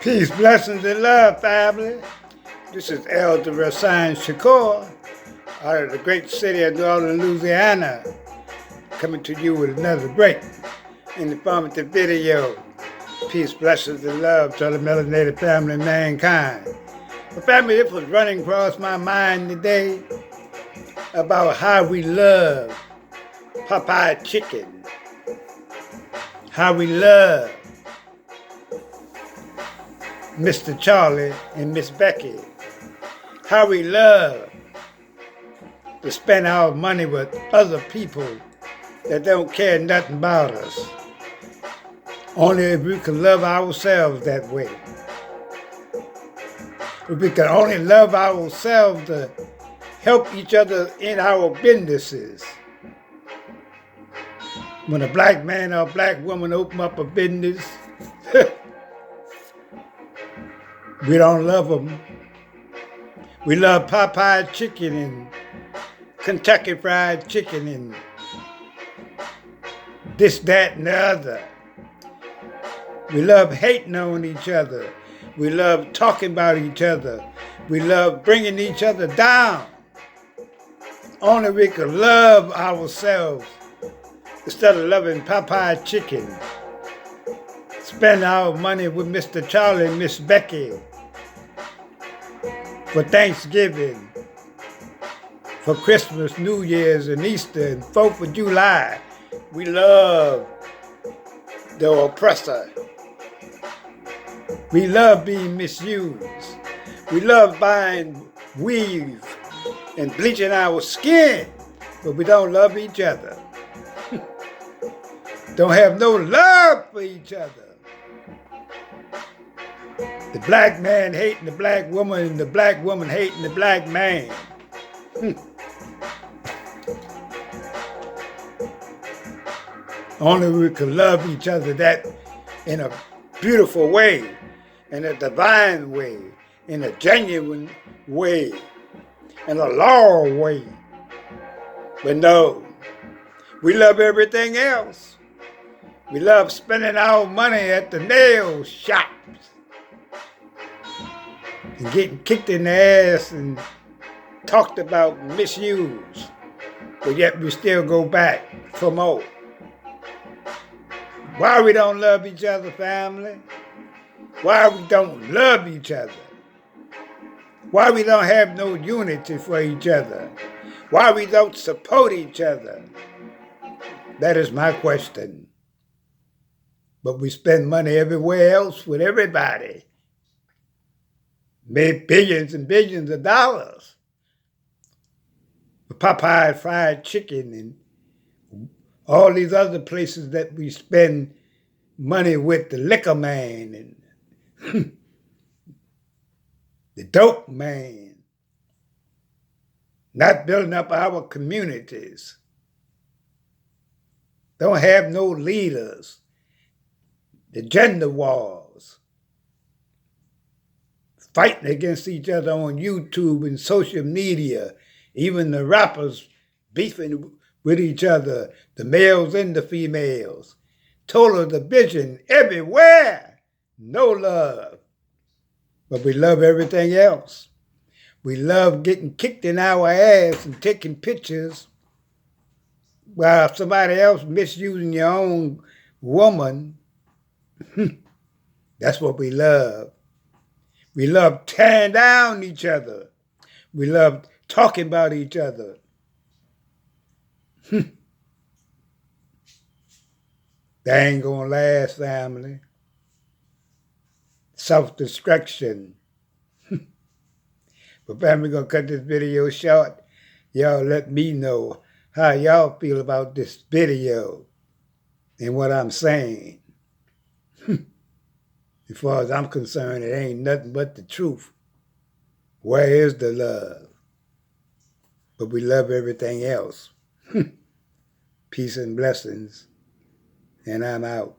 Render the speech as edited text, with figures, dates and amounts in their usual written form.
Peace, blessings, and love, family. This is Elder Rasan Shakur out of the great city of New Orleans, Louisiana, coming to you with another great informative video. Peace, blessings, and love to the melanated family and mankind. But family, this was running across my mind today about how we love Popeye Chicken, how we love Mr. Charlie and Miss Becky, how we love to spend our money with other people that don't care nothing about us. Only if we can love ourselves that way. If we can only love ourselves to help each other in our businesses. When a black man or a black woman open up a business, we don't love them. We love Popeye Chicken and Kentucky Fried Chicken and this, that, and the other. We love hating on each other. We love talking about each other. We love bringing each other down. Only we can love ourselves instead of loving Popeye Chicken. Spend our money with Mr. Charlie and Miss Becky for Thanksgiving, for Christmas, New Year's, and Easter, and 4th of July. We love the oppressor. We love being misused. We love buying weave and bleaching our skin, but we don't love each other. Don't have no love for each other. The black man hating the black woman and the black woman hating the black man. Only we can love each other that in a beautiful way, in a divine way, in a genuine way, in a law way. But no, we love everything else. We love spending our money at the nail shops and getting kicked in the ass and talked about and misused. But yet we still go back for more. Why we don't love each other, family? Why we don't love each other? Why we don't have no unity for each other? Why we don't support each other? That is my question. But we spend money everywhere else with everybody. Made billions and billions of dollars for Popeye Fried Chicken and all these other places that we spend money with, the liquor man and the dope man, not building up our communities. Don't have no leaders. The gender wars, fighting against each other on YouTube and social media, even the rappers beefing with each other, the males and the females. Total division everywhere. No love. But we love everything else. We love getting kicked in our ass and taking pictures while somebody else misusing your own woman. That's what we love. We love tearing down each other. We love talking about each other. That ain't gonna last, family. Self-destruction. But family, gonna cut this video short. Y'all let me know how y'all feel about this video and what I'm saying. As far as I'm concerned, it ain't nothing but the truth. Where is the love? But we love everything else. Peace and blessings. And I'm out.